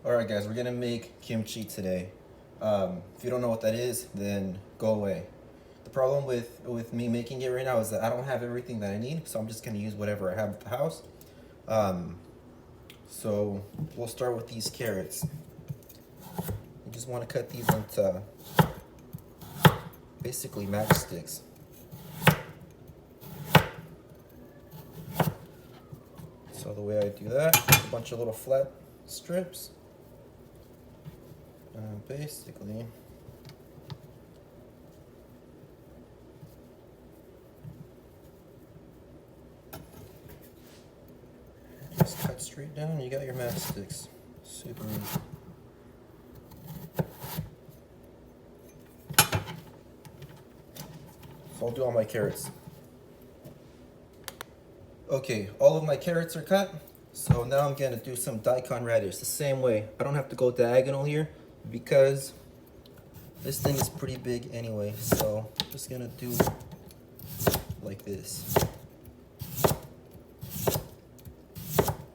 Alright guys, we're gonna make kimchi today. If you don't know what that is, then go away. The problem with me making it right now is that I don't have everything that I need, so I'm just gonna use whatever I have at the house. So we'll start with these carrots. You just want to cut these into basically matchsticks. So the way I do that, a bunch of little flat strips. Basically, just cut straight down and you got your matchsticks. Super easy. So I'll do all my carrots. Okay, all of my carrots are cut. So now I'm gonna do some daikon radish the same way. I don't have to go diagonal here because this thing is pretty big anyway. So I'm just gonna do like this.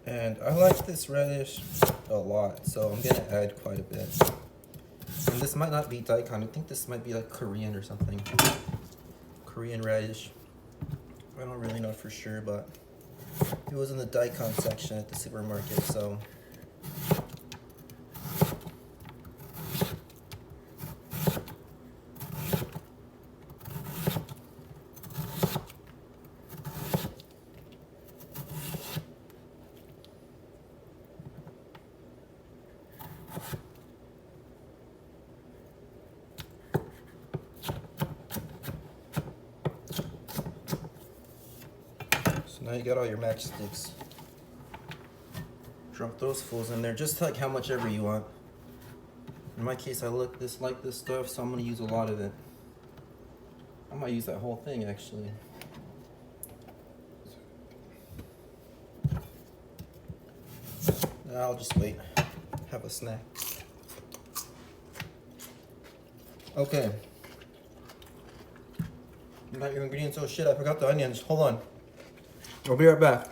And I like this radish a lot, so I'm gonna add quite a bit. And this might not be daikon, I think this might be like Korean or something. Korean radish. I don't really know for sure, but it was in the daikon section at the supermarket, so. So now you got all your matchsticks. Drop those fools in there, just like how much ever you want. In my case, I like this stuff, so I'm gonna use a lot of it. I might use that whole thing actually. I'll just wait, have a snack. Okay. You got your ingredients. Oh shit, I forgot the onions. Hold on. I'll be right back.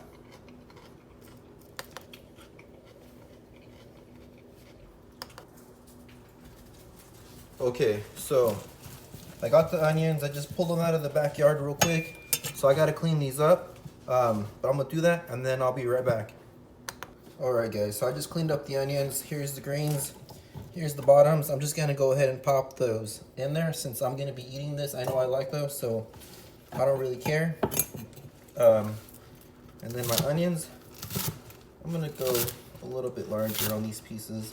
Okay, so I got the onions. I just pulled them out of the backyard real quick. So I gotta clean these up. But I'm gonna do that and then I'll be right back. Alright guys, so I just cleaned up the onions. Here's the greens. Here's the bottoms. I'm just gonna go ahead and pop those in there since I'm gonna be eating this. I know I like those, so I don't really care. And then my onions, I'm gonna go a little bit larger on these pieces.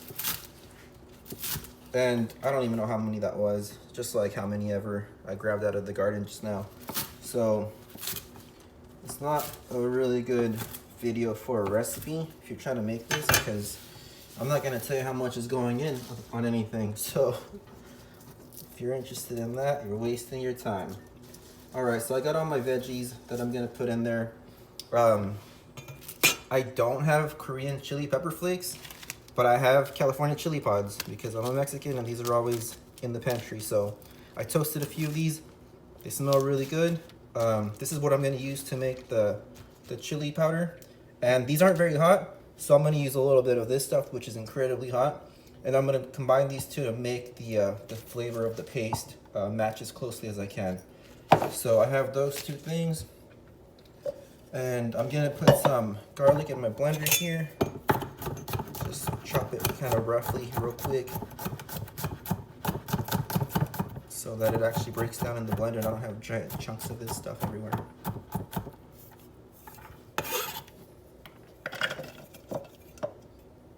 And I don't even know how many that was, just like how many ever I grabbed out of the garden just now. So it's not a really good video for a recipe if you're trying to make this, because I'm not gonna tell you how much is going in on anything. So if you're interested in that, you're wasting your time. All right, so I got all my veggies that I'm gonna put in there. I don't have Korean chili pepper flakes, but I have California chili pods because I'm a Mexican and these are always in the pantry. So I toasted a few of these. They smell really good. This is what I'm gonna use to make the chili powder. And these aren't very hot, so I'm gonna use a little bit of this stuff, which is incredibly hot. And I'm gonna combine these two to make the flavor of the paste match as closely as I can. So I have those two things. And I'm gonna put some garlic in my blender here. Just chop it kind of roughly, real quick, so that it actually breaks down in the blender and I don't have giant chunks of this stuff everywhere.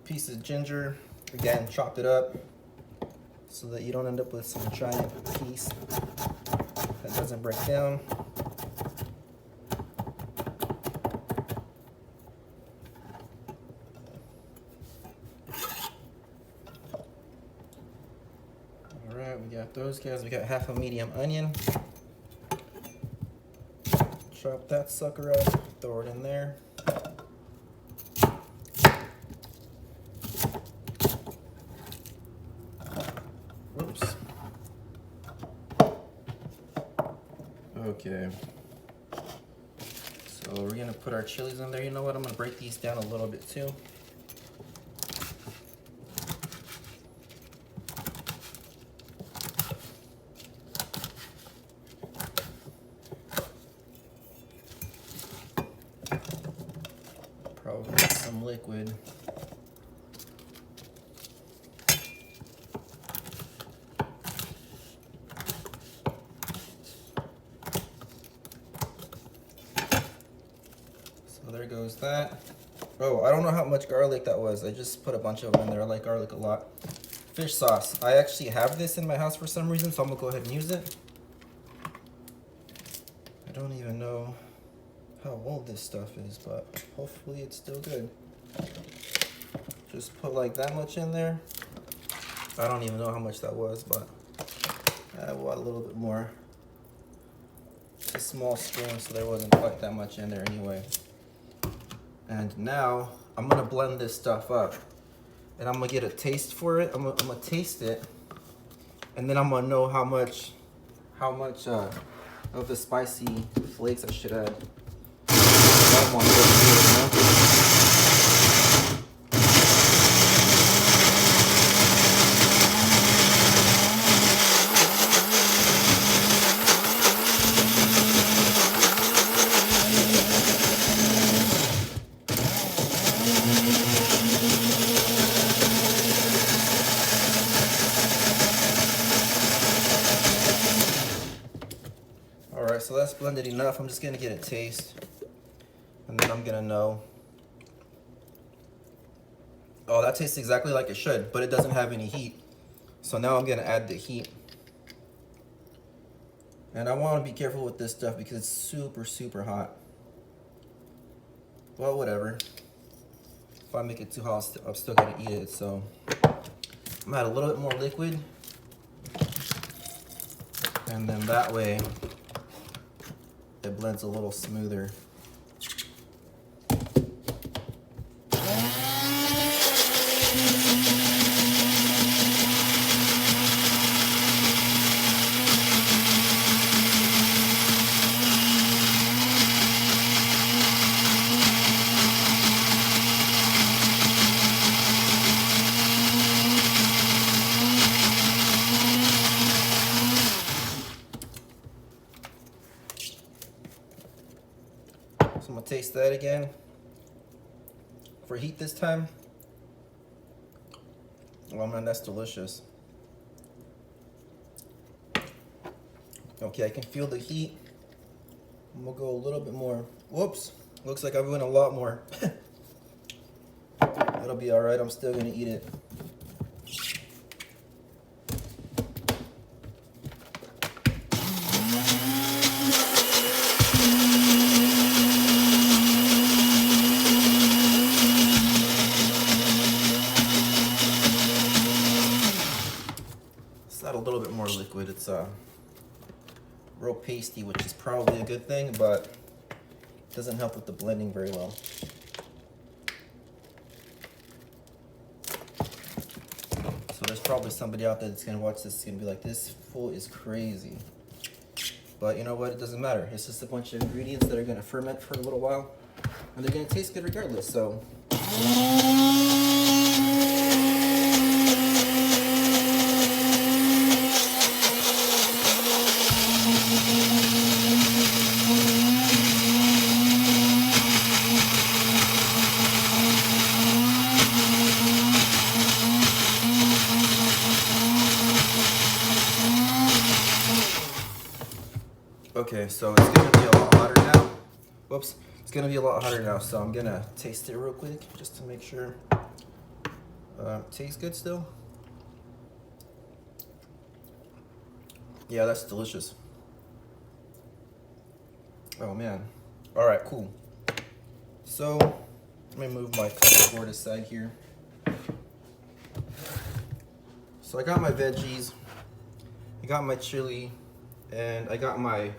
Piece of ginger, again, chop it up so that you don't end up with some giant piece that doesn't break down. Alright, we got those guys. We got half a medium onion. Chop that sucker up, throw it in there. Whoops. Okay. So we're gonna put our chilies in there. You know what? I'm gonna break these down a little bit too. liquid. So there goes that. Oh, I don't know how much garlic that was. I just put a bunch of them in there. I like garlic a lot. Fish sauce. I actually have this in my house for some reason, so I'm gonna go ahead and use it. I don't even know how old this stuff is, but hopefully it's still good. Just put like that much in there. I don't even know how much that was, but I want a little bit more. It's a small spoon, so there wasn't quite that much in there anyway. And now I'm gonna blend this stuff up, and I'm gonna get a taste for it. I'm gonna taste it, and then I'm gonna know how much of the spicy flakes I should add. Alright, so that's blended enough. I'm just gonna get a taste, and then I'm gonna know. Oh, that tastes exactly like it should, but it doesn't have any heat. So now I'm gonna add the heat. And I wanna be careful with this stuff because it's super, super hot. Well, whatever. If I make it too hot, I'm still gonna eat it, so. I'm gonna add a little bit more liquid. And then that way, it blends a little smoother. So I'm gonna taste that again for heat this time. Oh man, that's delicious. Okay, I can feel the heat. I'm gonna go a little bit more. Whoops, looks like I went a lot more. That'll be all right, I'm still gonna eat it. Add a little bit more liquid. It's real pasty, which is probably a good thing, but it doesn't help with the blending very well. So there's probably somebody out there that's gonna watch this and be like, this fool is crazy. But you know what, it doesn't matter. It's just a bunch of ingredients that are gonna ferment for a little while, and they're gonna taste good regardless, so. Okay, so it's gonna be a lot hotter now. Whoops, it's gonna be a lot hotter now, so I'm gonna taste it real quick just to make sure. Tastes good still? Yeah, that's delicious. Oh man. All right, cool. So let me move my cutting board aside here. So I got my veggies, I got my chili, and I got my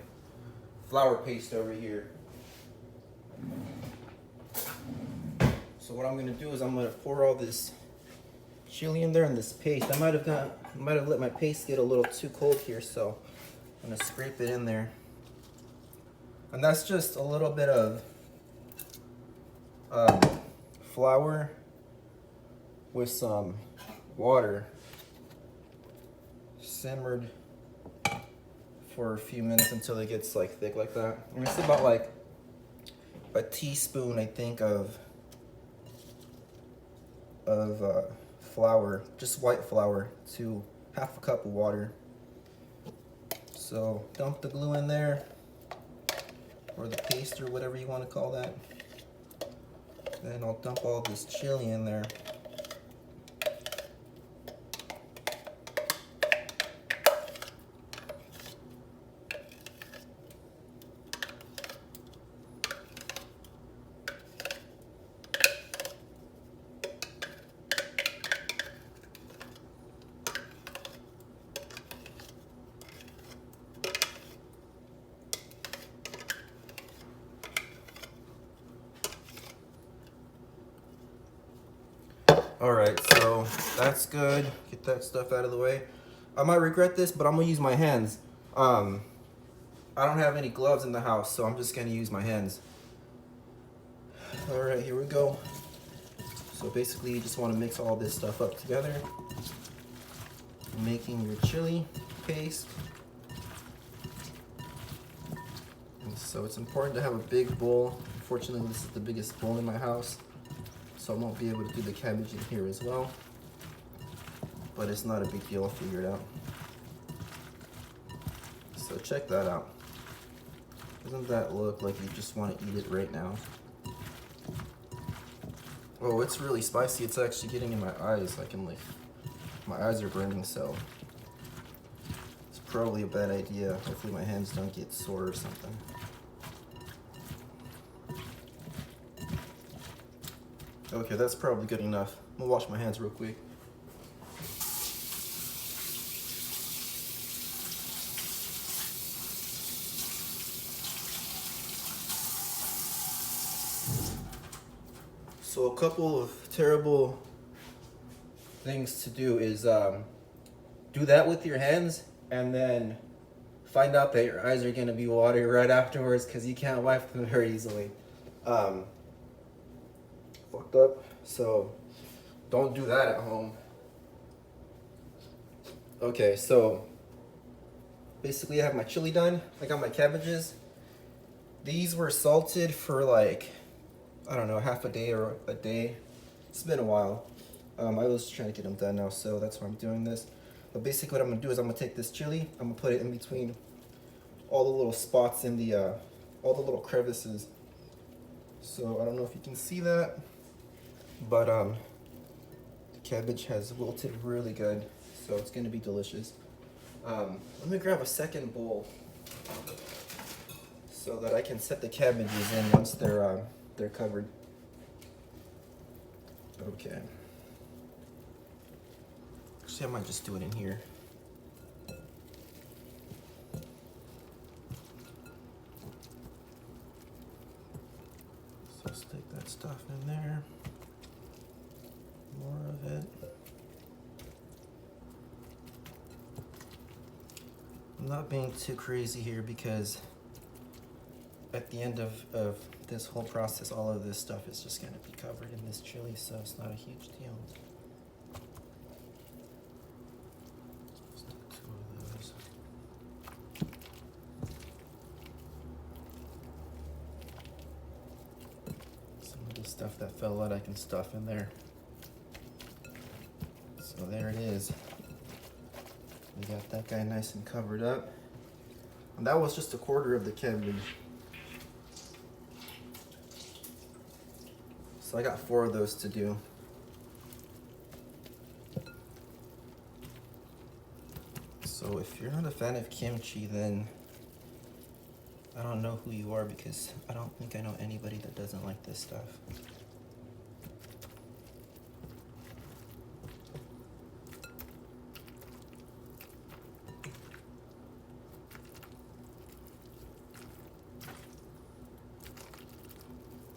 flour paste over here. So what I'm gonna do is I'm gonna pour all this chili in there and this paste. I might have let my paste get a little too cold here, so I'm gonna scrape it in there. And that's just a little bit of flour with some water, simmered for a few minutes until it gets like thick like that. And it's about like a teaspoon, I think, of of flour, just white flour, to half a cup of water. So dump the glue in there, or the paste, or whatever you want to call that. Then I'll dump all this chili in there. Alright, so that's good. Get that stuff out of the way. I might regret this, but I'm gonna use my hands. I don't have any gloves in the house, so I'm just gonna use my hands. Alright, here we go. So basically you just want to mix all this stuff up together. Making your chili paste. And so it's important to have a big bowl. Unfortunately, this is the biggest bowl in my house, so I won't be able to do the cabbage in here as well. But it's not a big deal, I'll figure it out. So check that out. Doesn't that look like you just want to eat it right now? Oh, it's really spicy. It's actually getting in my eyes. My eyes are burning, so it's probably a bad idea. Hopefully my hands don't get sore or something. Okay, that's probably good enough. I'm gonna wash my hands real quick. So a couple of terrible things to do is do that with your hands and then find out that your eyes are gonna be watery right afterwards because you can't wipe them very easily. Fucked up, so don't do that at home. Okay, so basically I have my chili done. I got my cabbages. These were salted for like, I don't know, half a day or a day. It's been a while. I was trying to get them done now, so that's why I'm doing this. But basically what I'm gonna do is I'm gonna take this chili, I'm gonna put it in between all the little spots in the, all the little crevices. So I don't know if you can see that, but the cabbage has wilted really good, so it's gonna be delicious. Let me grab a second bowl so that I can set the cabbages in once they're covered. Okay. Actually, I might just do it in here. So stick that stuff in there. More of it. I'm not being too crazy here because at the end of this whole process, all of this stuff is just going to be covered in this chili, so it's not a huge deal. Stick 2 of those. Some of the stuff that fell out I can stuff in there. So there it is. We got that guy nice and covered up. And that was just a quarter of the cabbage. So I got 4 of those to do. So if you're not a fan of kimchi, then I don't know who you are, because I don't think I know anybody that doesn't like this stuff.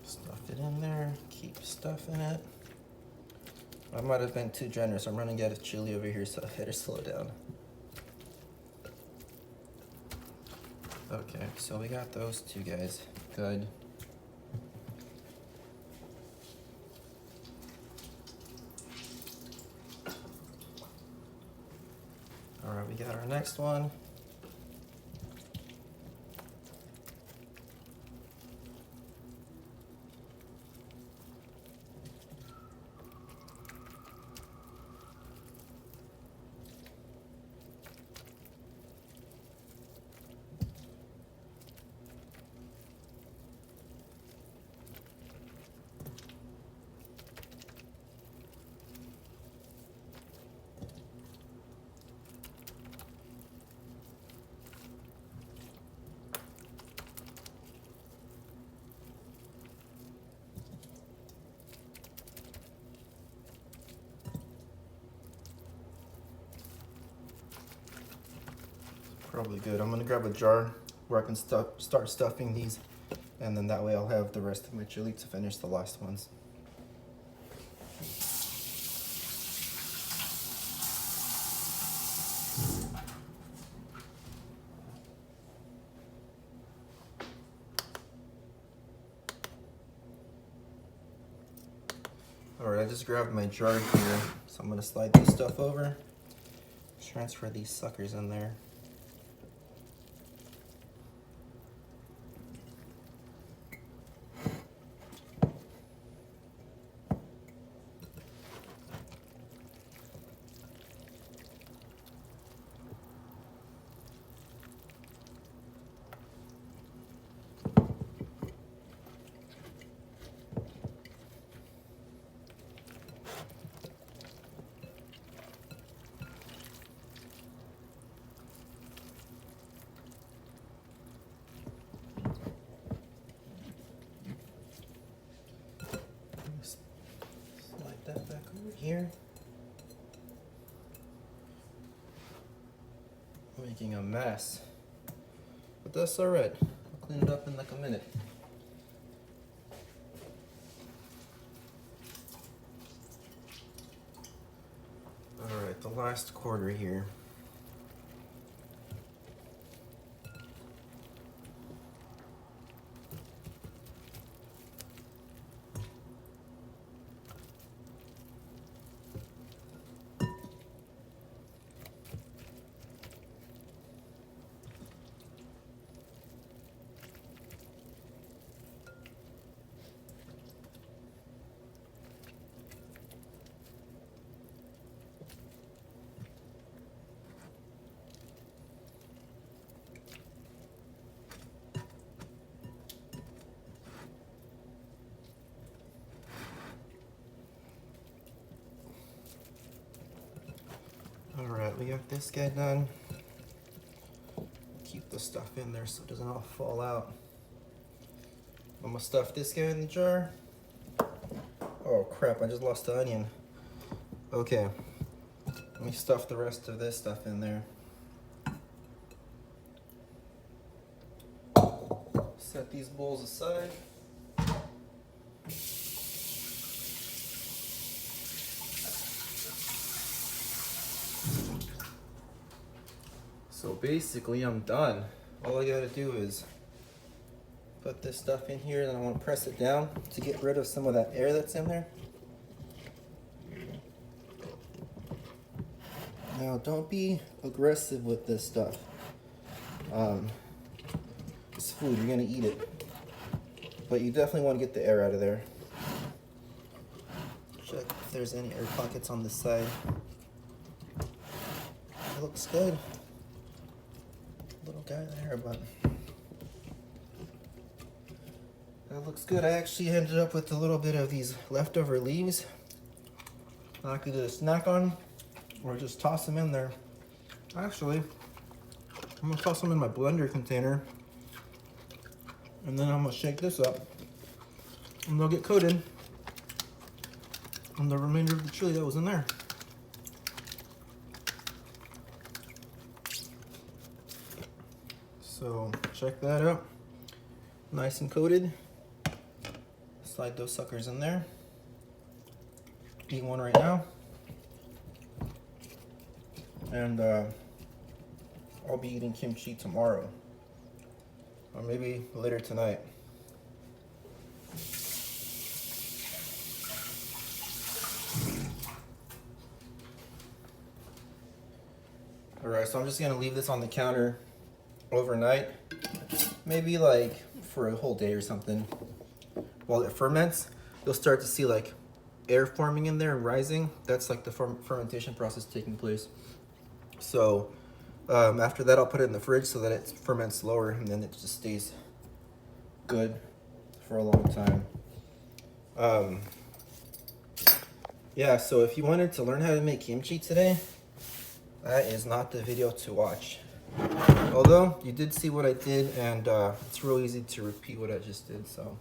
Stuff it in there, keep stuff in it. I might have been too generous. I'm running out of chili over here, so I better slow down. Okay, so we got those 2 guys. Good. All right, we got our next one. Probably good. I'm gonna grab a jar where I can start stuffing these, and then that way I'll have the rest of my chili to finish the last ones. Alright, I just grabbed my jar here, so I'm gonna slide this stuff over, transfer these suckers in there. Slide that back over here. Making a mess, but that's all right. I'll clean it up in like a minute. All right, the last quarter here. All right, we got this guy done. Keep the stuff in there so it doesn't all fall out. I'm gonna stuff this guy in the jar. Oh crap, I just lost the onion. Okay, let me stuff the rest of this stuff in there. Set these bowls aside. So basically I'm done. All I gotta do is put this stuff in here, and I want to press it down to get rid of some of that air that's in there. Now don't be aggressive with this stuff. It's food, you're gonna eat it. But you definitely want to get the air out of there. Check if there's any air pockets on this side. It looks good. Little guy there, but that looks good. I actually ended up with a little bit of these leftover leaves. I could do a snack on, or just toss them in there. Actually, I'm gonna toss them in my blender container, and then I'm gonna shake this up, and they'll get coated on the remainder of the chili that was in there. So check that out, nice and coated. Slide those suckers in there. Eat one right now, and I'll be eating kimchi tomorrow, or maybe later tonight. All right, so I'm just gonna leave this on the counter overnight, maybe like for a whole day or something. While it ferments, you'll start to see like air forming in there and rising. That's like the fermentation process taking place. So after that, I'll put it in the fridge so that it ferments slower, and then it just stays good for a long time. Yeah, so if you wanted to learn how to make kimchi today, that is not the video to watch. Although you did see what I did, and it's real easy to repeat what I just did, so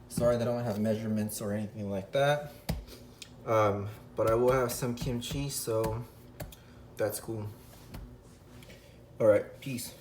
sorry that I don't have measurements or anything like that. But I will have some kimchi, so that's cool. All right, peace.